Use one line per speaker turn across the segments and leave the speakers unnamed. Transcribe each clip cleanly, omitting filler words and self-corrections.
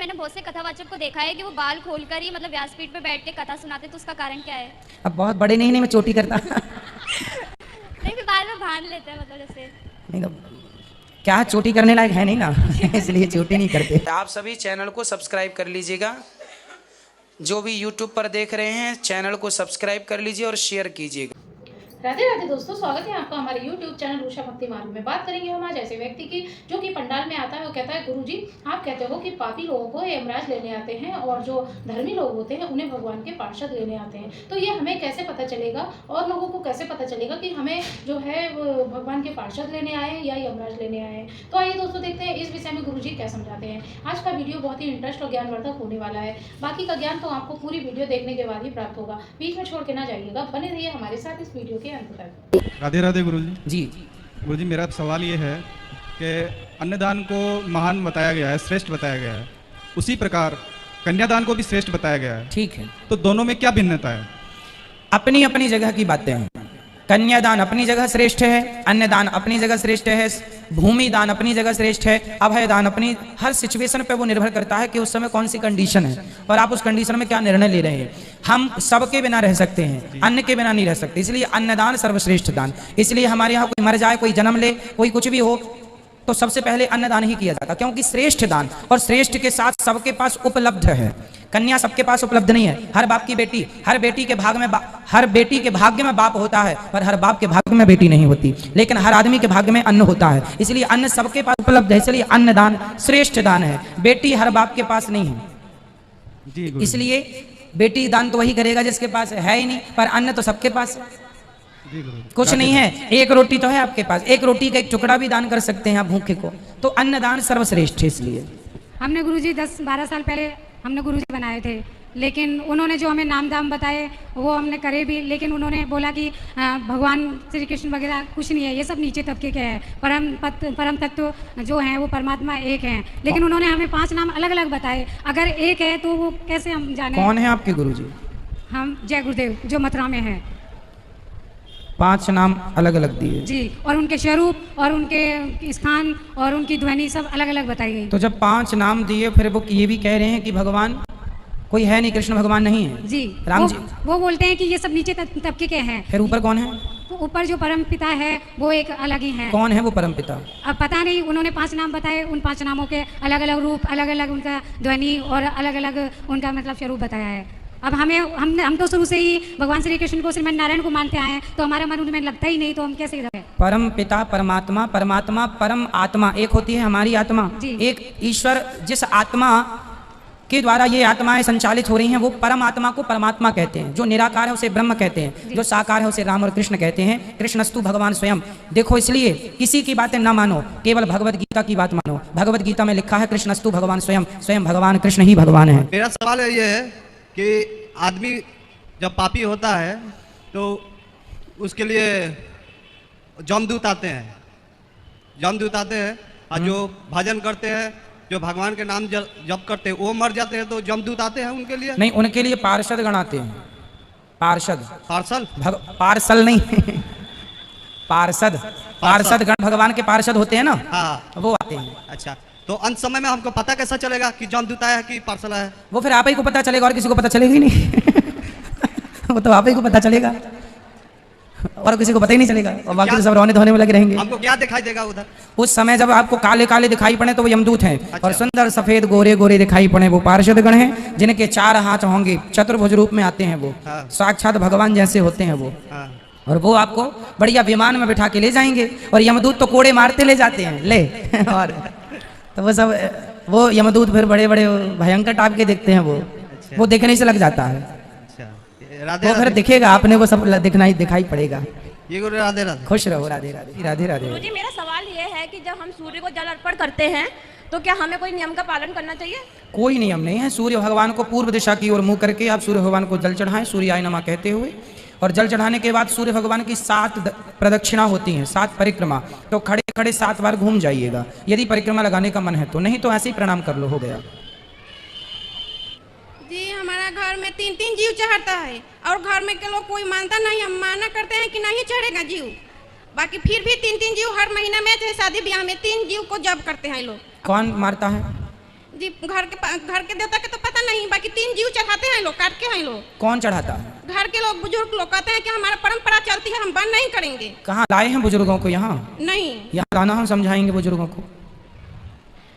मैंने बहुत से कथावाचक को देखा है कि वो बाल खोलकर ही मतलब व्यासपीठ पे बैठ के कथा सुनाते, तो उसका कारण क्या है?
अब बहुत बड़े नहीं मैं चोटी करता।
नहीं, फिर बाल में बांध लेते हैं मतलब जैसे।
नहीं तो क्या चोटी करने लायक है नहीं ना, इसलिए चोटी नहीं करते।
आप सभी चैनल को सब्सक्राइब कर लीजिएगा। जो भी यूट्यूब पर देख रहे हैं चैनल को सब्सक्राइब कर लीजिए और शेयर कीजिएगा।
राधे राधे दोस्तों, स्वागत है आपका हमारे YouTube चैनल उषा भक्ति मार्ग में। बात करेंगे हम आज ऐसे व्यक्ति की जो कि पंडाल में आता है। वो कहता है, गुरुजी आप कहते हो कि पापी लोगों को यमराज लेने आते हैं और जो धर्मी लोग होते हैं उन्हें भगवान के पार्षद लेने आते हैं। तो ये हमें कैसे पता चलेगा और लोगों को कैसे पता चलेगा कि हमें जो है वो भगवान के पार्षद लेने आए हैं या यमराज लेने आए हैं? तो आइए दोस्तों देखते हैं इस विषय में गुरुजी क्या समझाते हैं। आज का वीडियो बहुत ही इंटरेस्ट और ज्ञानवर्धक होने वाला है। बाकी का ज्ञान तो आपको पूरी वीडियो देखने के बाद ही प्राप्त होगा, बीच में छोड़ के ना जाइएगा, बने रहिए हमारे साथ इस वीडियो के अंत तक।
राधे राधे गुरुजी।
जी
गुरुजी, मेरा सवाल ये है कि अन्नदान को महान बताया गया है, श्रेष्ठ बताया गया है, उसी प्रकार कन्यादान को भी श्रेष्ठ बताया गया है।
ठीक है,
तो दोनों में क्या भिन्नता है?
अपनी अपनी जगह की बातें हैं। कन्यादान अपनी जगह श्रेष्ठ है, अन्नदान अपनी जगह श्रेष्ठ है, भूमि दान अपनी जगह श्रेष्ठ है, अभय दान अपनी। हर सिचुएशन पे वो निर्भर करता है कि उस समय कौन सी कंडीशन है और आप उस कंडीशन में क्या निर्णय ले रहे हैं। हम सबके बिना रह सकते हैं, अन्न के बिना नहीं रह सकते, इसलिए अन्नदान सर्वश्रेष्ठ दान। इसलिए हमारे यहाँ कोई मर जाए, कोई जन्म ले, कोई कुछ भी हो, तो सबसे पहले अन्नदान ही किया जाता, क्योंकि श्रेष्ठ दान और श्रेष्ठ के साथ सबके पास उपलब्ध है। कन्या सबके पास उपलब्ध नहीं है। हर बाप की बेटी, हर बेटी के भाग में हर बेटी के भाग्य में बाप होता है, पर हर बाप के भाग्य में बेटी नहीं होती। लेकिन हर आदमी के भाग्य में अन्न होता है, इसलिए अन्न सबके पास उपलब्ध है, इसलिए अन्नदान श्रेष्ठ दान है। बेटी हर बाप के पास नहीं है, इसलिए बेटी दान तो वही करेगा जिसके पास है ही नहीं, पर अन्न तो सबके पास है। कुछ नहीं है, एक रोटी तो है आपके पास, एक रोटी का एक टुकड़ा भी दान कर सकते हैं आप भूखे को। तो अन्नदान सर्वश्रेष्ठ है। इसलिए
हमने गुरुजी 10-12 साल पहले हमने गुरुजी बनाए थे, लेकिन उन्होंने जो हमें नाम दाम बताए वो हमने करे भी, लेकिन उन्होंने बोला कि भगवान श्री कृष्ण वगैरह कुछ नहीं है, ये सब नीचे तबके के हैं, परम तत्व जो हैं वो परमात्मा एक हैं। लेकिन उन्होंने हमें 5 नाम अलग अलग बताए। अगर एक है तो वो कैसे हम जाने?
कौन है आपके गुरुजी?
हम जय गुरुदेव जो मथुरा में है।
5 नाम अलग अलग दिए
जी, और उनके स्वरूप और उनके स्थान और उनकी ध्वनि सब अलग अलग बताई गई।
तो जब 5 नाम दिए, फिर वो ये भी कह रहे हैं कि भगवान कोई है नहीं, कृष्ण भगवान नहीं है
जी,
राम जी।
वो बोलते हैं कि ये सब नीचे तबके के हैं।
फिर ऊपर कौन है?
तो ऊपर जो परम पिता है वो एक अलग ही है।
कौन है वो परम पिता?
अब पता नहीं, उन्होंने 5 नाम बताए, उन 5 नामों के अलग अलग रूप, अलग अलग उनका ध्वनि और अलग अलग उनका मतलब स्वरूप बताया है। अब हम तो शुरू से ही भगवान श्री कृष्ण को, श्रीमन नारायण को मानते आए हैं, तो हमारे मन उनमें लगता ही नहीं, तो हम कैसे रहे?
परम पिता परमात्मा, परमात्मा परम आत्मा, एक होती है हमारी आत्मा, एक ईश्वर। जिस आत्मा के द्वारा ये आत्माएं संचालित हो रही हैं वो परम आत्मा को परमात्मा कहते हैं। जो निराकार है उसे ब्रह्म कहते हैं, जो साकार है उसे राम और कृष्ण कहते हैं। कृष्णस्तु भगवान स्वयं। देखो, इसलिए किसी की बातें ना मानो, केवल भगवत गीता की बात मानो। भगवत गीता में लिखा है कृष्णस्तु भगवान स्वयं, स्वयं भगवान कृष्ण ही भगवान है।
मेरा सवाल ये है कि आदमी जब पापी होता है तो उसके लिए जमदूत आते हैं, जमदूत आते हैं, और जो भजन करते हैं, जो भगवान के नाम जप करते हैं, वो मर जाते हैं तो जमदूत आते हैं उनके लिए?
नहीं, उनके लिए पार्षद गण आते हैं। पार्षद,
पार्सल,
पार्सल नहीं पार्षद, पार्षद गण भगवान के पार्षद होते हैं ना,
हाँ,
वो आते हैं।
अच्छा, तो अंत समय में हमको पता कैसा चलेगा कि जमदूत आया है कि पार्सल आया है?
वो फिर आप ही को पता चलेगा, और किसी को पता चलेगा ही नहीं। वो तो आप ही को पता चलेगा और किसी को पता ही नहीं चलेगा, और बाकी तो सब रोने धोने में लगे रहेंगे।
हमको क्या दिखाई देगा उधर?
उस समय जब आपको काले काले दिखाई पड़े तो वो यमदूत हैं।
अच्छा।
और सुंदर सफेद गोरे गोरे दिखाई पड़े वो पार्षद गण हैं, जिनके 4 हाथ होंगे, चतुर्भुज रूप में आते हैं वो।
हाँ।
साक्षात भगवान जैसे होते हैं वो।
हाँ।
और वो आपको बढ़िया विमान में बिठा के ले जाएंगे, और यमदूत तो कोड़े मारते ले जाते हैं ले और तो वो सब, वो यमदूत फिर बड़े बड़े भयंकर टाइप के दिखते हैं वो।
अच्छा।
वो देखने से लग जाता है।
अच्छा, राधे
वो फिर
राधे।
दिखेगा आपने, वो सब दिखाई पड़ेगा।
ये गुरु राधे राधे।
खुश रहो। राधे राधे। राधे राधे।
मुझे मेरा सवाल ये है कि जब हम सूर्य को जल अर्पण करते हैं तो क्या हमें कोई नियम का पालन करना चाहिए? कोई
नियम नहीं है। सूर्य भगवान को पूर्व दिशा की ओर मुंह करके आप सूर्य भगवान को जल चढ़ाएं, सूर्याय नमः कहते हुए। और जल चढ़ाने के बाद सूर्य भगवान की 7 प्रदक्षिणा होती हैं, 7 परिक्रमा। तो खड़े खड़े 7 बार घूम जाइएगा, यदि परिक्रमा लगाने का मन है तो, नहीं तो ऐसे ही प्रणाम कर लो, हो गया।
जी, हमारा घर में 3-3 जीव चढ़ता है और घर में के लोग कोई मानता नहीं, हम माना करते हैं कि नहीं चढ़ेगा जीव, बाकी फिर भी 3-3 जीव हर महीना में, चाहे शादी ब्याह में 3 जीव को जब करते हैं लोग।
कौन मारता है?
जी घर के देवता के तो पता नहीं, बाकी 3 जीव चढ़ाते हैं लोग, काट के हैं लोग।
कौन चढ़ाता है?
घर के लोग, बुजुर्ग लोग कहते हैं कि हमारा परंपरा चलती है, हम बंद नहीं करेंगे।
कहाँ लाए हैं बुजुर्गों को? यहाँ
नहीं,
यहाँ लाना, हम समझाएंगे बुजुर्गों को।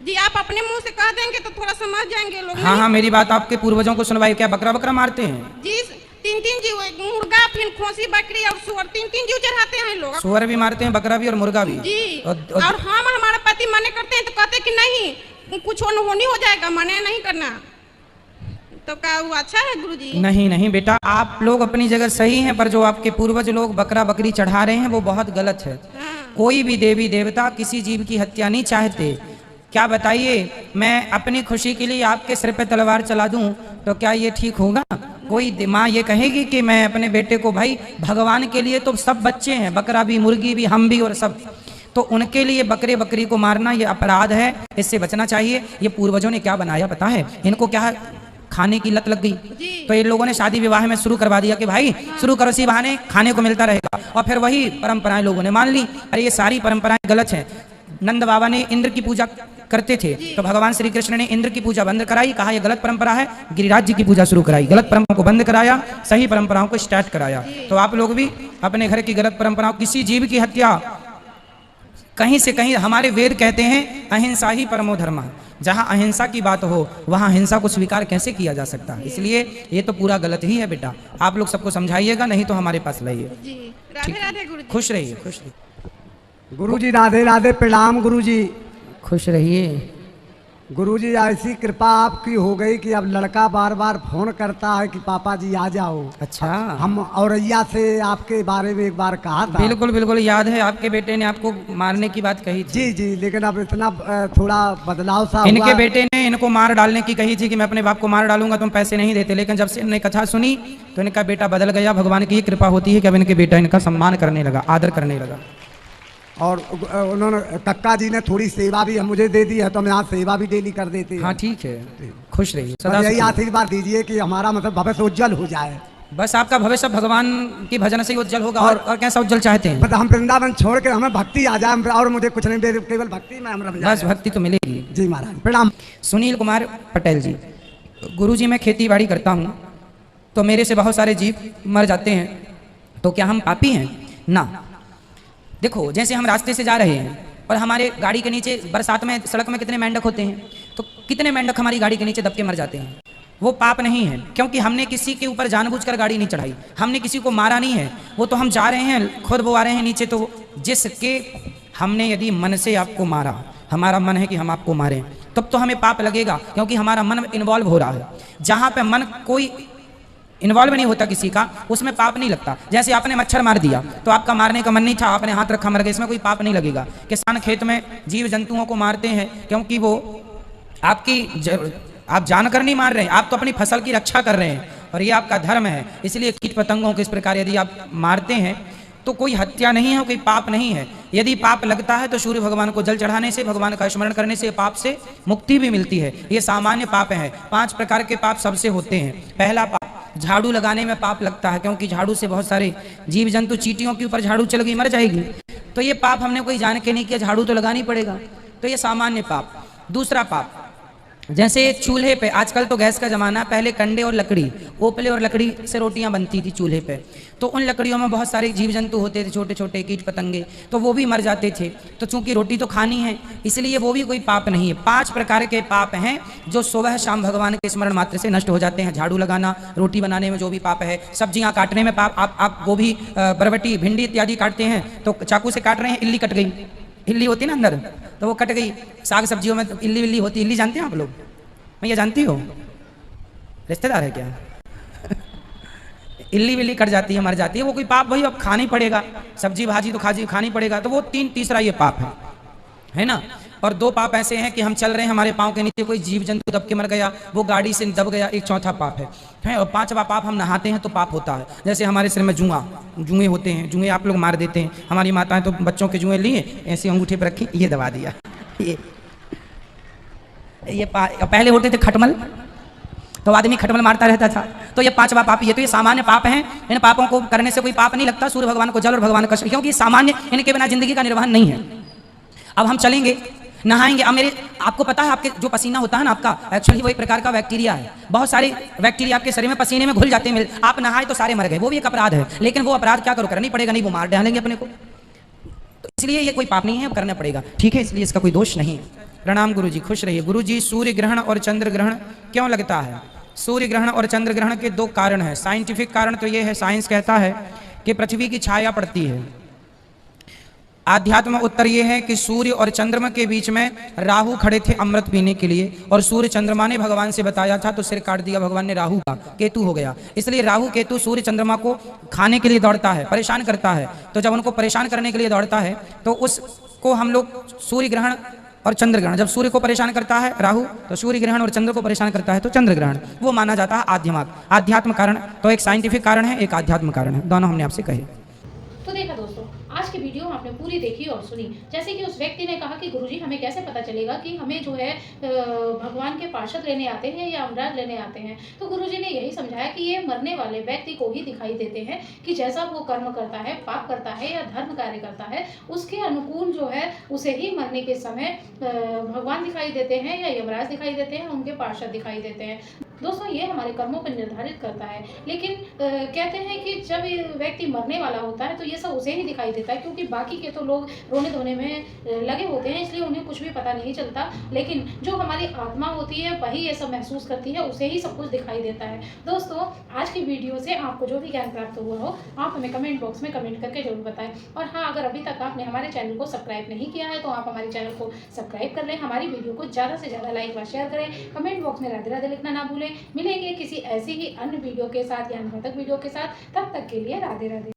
जी आप अपने मुंह से कह देंगे तो थोड़ा समझ जाएंगे लोग।
हाँ हाँ, मेरी बात आपके पूर्वजों को सुनवाई। क्या बकरा बकरा मारते हैं?
जी 3 जीव, मुर्गा, फिर खोसी, बकरी और सुअर, 3 जीव चढ़ाते हैं लोग।
सुअर भी मारते हैं, बकरा भी और मुर्गा भी
जी।
और
और हम हमारा पति मने करते हैं तो कहते कि नहीं कुछ अनहोनी हो जाएगा, मने नहीं करना। तो क्या वो अच्छा है गुरुजी?
नहीं नहीं बेटा, आप लोग अपनी जगह सही हैं, पर जो आपके पूर्वज लोग बकरा बकरी चढ़ा रहे हैं वो बहुत गलत है। कोई भी देवी देवता किसी जीव की हत्या नहीं चाहते। क्या बताइए, मैं अपनी खुशी के लिए आपके सिर पे तलवार चला दूं तो क्या ये ठीक होगा? कोई माँ ये कहेगी कि मैं अपने बेटे को, भाई भगवान के लिए तो सब बच्चे हैं, बकरा भी, मुर्गी भी, हम भी और सब, तो उनके लिए बकरे बकरी को मारना ये अपराध है, इससे बचना चाहिए। ये पूर्वजों ने क्या बनाया पता है? इनको क्या खाने की लत लग गई, तो इन लोगों ने शादी विवाह में शुरू करवा दिया कि भाई शुरू करो, इसी बहाने खाने को मिलता रहेगा, और फिर वही परंपराएं लोगों ने मान ली। अरे ये सारी परंपराएं गलत हैं। नंद बाबा ने इंद्र की पूजा करते थे, तो भगवान श्री कृष्ण ने इंद्र की पूजा बंद कराई, कहा यह गलत परंपरा है, गिरिराज जी की पूजा शुरू कराई, गलत परंपरा को बंद कराया, सही परंपराओं को स्टार्ट कराया। तो आप लोग भी अपने घर की गलत परंपराओं, किसी जीव की हत्या कहीं से कहीं, हमारे वेद कहते हैं अहिंसा ही परमो धर्म, जहाँ अहिंसा की बात हो वहाँ हिंसा को स्वीकार कैसे किया जा सकता है? इसलिए ये तो पूरा गलत ही है बेटा। आप लोग सबको समझाइएगा, नहीं तो हमारे पास लाइए।
राधे राधे गुरुजी।
खुश रहिए, खुश रहिए
गुरुजी। राधे राधे, प्रणाम गुरुजी।
खुश रहिए
गुरुजी। ऐसी कृपा आपकी हो गई कि अब लड़का बार बार फोन करता है कि पापा जी आ जाओ।
अच्छा,
हम औरैया से आपके बारे में एक बार कहा था।
बिल्कुल बिल्कुल याद है, आपके बेटे ने आपको मारने की बात कही थी।
जी जी, लेकिन अब इतना थोड़ा बदलाव सा
इनके
हुआ।
बेटे ने इनको मार डालने की कही थी कि मैं अपने बाप को मार डालूंगा, तुम पैसे नहीं देते, लेकिन जब से इन्होंने कथा सुनी तो इनका बेटा बदल गया। भगवान की कृपा होती है कि अब इनके बेटा इनका सम्मान करने लगा, आदर करने लगा।
और उन्होंने, कक्का जी ने थोड़ी सेवा भी मुझे दे दी है, तो हम यहाँ सेवा भी डेली कर देते हैं।
हाँ ठीक है, खुश रहिए,
सदा यही आशीर्वाद दीजिए कि हमारा मतलब भविष्य उज्जवल हो जाए।
बस आपका भविष्य भगवान की भजन से ही उज्जवल होगा। और कैसा उज्जवल चाहते हैं?
मतलब हम वृंदावन छोड़ के हमें भक्ति आ जाए, और मुझे कुछ नहीं, केवल भक्ति में हम रम जाए।
बस भक्ति तो मिलेगी।
जी महाराज, प्रणाम।
सुनील कुमार पटेल जी। गुरुजी, मैं खेती बाड़ी करता हूँ तो मेरे से बहुत सारे जीव मर जाते हैं, तो क्या हम पापी हैं? ना। देखो, जैसे हम रास्ते से जा रहे हैं और हमारे गाड़ी के नीचे बरसात में सड़क में कितने मेंढक होते हैं, तो कितने मेंढक हमारी गाड़ी के नीचे दब के मर जाते हैं। वो पाप नहीं है, क्योंकि हमने किसी के ऊपर जानबूझकर गाड़ी नहीं चढ़ाई, हमने किसी को मारा नहीं है। वो तो हम जा रहे हैं, खुद वो आ रहे हैं नीचे, तो जिसके हमने यदि मन से आपको मारा, हमारा मन है कि हम आपको मारें, तब तो हमें पाप लगेगा, क्योंकि हमारा मन इन्वॉल्व हो रहा है। जहाँ पे मन कोई इन्वॉल्व नहीं होता किसी का, उसमें पाप नहीं लगता। जैसे आपने मच्छर मार दिया तो आपका मारने का मन नहीं था, आपने हाथ रखा, मर गए, इसमें कोई पाप नहीं लगेगा। किसान खेत में जीव जंतुओं को मारते हैं क्योंकि वो आप जानकर नहीं मार रहे हैं, आप तो अपनी फसल की रक्षा कर रहे हैं और ये आपका धर्म है। इसलिए कीट पतंगों को इस प्रकार यदि आप मारते हैं तो कोई हत्या नहीं है, कोई पाप नहीं है। यदि पाप लगता है तो सूर्य भगवान को जल चढ़ाने से, भगवान का स्मरण करने से पाप से मुक्ति भी मिलती है। ये सामान्य पाप है। 5 प्रकार के पाप सबसे होते हैं। पहला पाप, झाड़ू लगाने में पाप लगता है, क्योंकि झाड़ू से बहुत सारे जीव जंतु, चींटियों के ऊपर झाड़ू चल गई, मर जाएगी, तो ये पाप हमने कोई जान के नहीं किया, झाड़ू तो लगानी पड़ेगा, तो ये सामान्य पाप। दूसरा पाप, जैसे चूल्हे पे, आजकल तो गैस का जमाना, पहले कंडे और लकड़ी, ओपले और लकड़ी से रोटियां बनती थी चूल्हे पे, तो उन लकड़ियों में बहुत सारे जीव जंतु होते थे, छोटे छोटे कीट पतंगे, तो वो भी मर जाते थे। तो चूंकि रोटी तो खानी है, इसलिए वो भी कोई पाप नहीं है। 5 प्रकार के पाप हैं जो सुबह शाम भगवान के स्मरण मात्र से नष्ट हो जाते हैं। झाड़ू लगाना, रोटी बनाने में जो भी पाप है, सब्जियां काटने में पाप, आप गोभी, बरबटी, भिंडी इत्यादि काटते हैं तो चाकू से काट रहे हैं, इल्ली कट गई, इल्ली होती है ना अंदर, तो वो कट गई। साग सब्जियों में तो इल्ली विल्ली होती, इल्ली जानते हैं आप लोग? मैं ये जानती हो, रिश्तेदार है क्या? इल्ली विल्ली कट जाती है, मर जाती है, वो कोई पाप, वही अब खाना ही पड़ेगा, सब्जी भाजी तो खानी पड़ेगा, तो वो तीसरा ये पाप है ना। और 2 पाप ऐसे हैं कि हम चल रहे हैं, हमारे पाँव के नीचे कोई जीव जंतु दब के मर गया, वो गाड़ी से दब गया, एक चौथा पाप है। और 5वां पाप, हम नहाते हैं तो पाप होता है। जैसे हमारे सिर में जुएं होते हैं, जुएं आप लोग मार देते हैं। हमारी माताएं तो बच्चों के जुएं लिए, ऐसे अंगूठे पर रखी, ये दबा दिया। ये पहले होते थे खटमल, तो आदमी खटमल मारता रहता था, तो ये 5वां पाप। ये तो ये सामान्य पाप हैं, इन पापों को करने से कोई पाप नहीं लगता। सूर्य भगवान को जल और भगवान का, क्योंकि सामान्य, इनके बिना जिंदगी का निर्वहन नहीं है। अब हम चलेंगे, नहाएंगे। अब मेरे आपको पता है आपके जो पसीना होता है ना आपका, एक्चुअली वो एक प्रकार का बैक्टीरिया है। बहुत सारे बैक्टीरिया आपके शरीर में पसीने में घुल जाते हैं। आप नहाए तो सारे मर गए, वो भी एक अपराध है। लेकिन वो अपराध क्या करो, करना ही पड़ेगा, नहीं वो मार डालेंगे अपने को। तो इसलिए ये कोई पाप नहीं है, करना पड़ेगा, ठीक है, इसलिए इसका कोई दोष नहीं है। प्रणाम गुरु जी, खुश रहिए। गुरु जी, सूर्य ग्रहण और चंद्र ग्रहण क्यों लगता है? सूर्य ग्रहण और चंद्र ग्रहण के दो कारण हैं। साइंटिफिक कारण तो ये है, साइंस कहता है कि पृथ्वी की छाया पड़ती है। आध्यात्म उत्तर ये है कि सूर्य और चंद्रमा के बीच में राहु खड़े थे अमृत पीने के लिए, और सूर्य चंद्रमा ने भगवान से बताया था तो सिर काट दिया भगवान ने राहु का, केतु हो गया। इसलिए राहु केतु सूर्य चंद्रमा को खाने के लिए दौड़ता है, परेशान करता है। तो जब उनको परेशान करने के लिए दौड़ता है तो उसको हम लोग सूर्य ग्रहण और चंद्र ग्रहण, जब सूर्य को परेशान करता है राहु तो सूर्य ग्रहण, और चंद्र को परेशान करता है तो चंद्र ग्रहण, वो माना जाता है आध्यात्म कारण। तो एक साइंटिफिक कारण है, एक आध्यात्म कारण है, दोनों हमने आपसे कहे।
तो देखा दोस्तों, आज की वीडियो आपने पूरी देखी और सुनी। जैसे कि उस व्यक्ति ने कहा कि गुरुजी हमें कैसे पता चलेगा कि हमें जो है भगवान के पार्षद लेने आते हैं या अमराज लेने आते हैं। तो गुरुजी ने यही समझाया कि ये मरने वाले व्यक्ति को ही दिखाई देते हैं कि जैसा वो कर्म करता है, पाप करता है या धर्म कार्य करता है, उसके अनुकूल जो है उसे ही मरने के समय भगवान दिखाई देते हैं या यमराज दिखाई देते हैं, उनके पार्षद दिखाई देते हैं। दोस्तों, ये हमारे कर्मों पर निर्धारित करता है। लेकिन कहते हैं कि जब व्यक्ति मरने वाला होता है तो ये सब उसे ही दिखाई देता है, क्योंकि बाकी के तो लोग रोने धोने में लगे होते हैं, इसलिए उन्हें कुछ भी पता नहीं चलता। लेकिन जो हमारी आत्मा होती है वही ये सब महसूस करती है, उसे ही सब कुछ दिखाई देता है। दोस्तों, आज की वीडियो से आपको जो भी ज्ञान प्राप्त हुआ हो आप हमें कमेंट बॉक्स में कमेंट करके जरूर बताएं। और हाँ, अगर अभी तक आपने हमारे चैनल को सब्सक्राइब नहीं किया है तो आप हमारे चैनल को सब्सक्राइब कर लें, हमारी वीडियो को ज़्यादा से ज़्यादा लाइक व शेयर करें, कमेंट बॉक्स में राधे राधे लिखना ना भूलें। मिलेंगे किसी ऐसी ही अन्य वीडियो के साथ, ज्ञानवर्धक वीडियो के साथ, तब तक के लिए राधे राधे।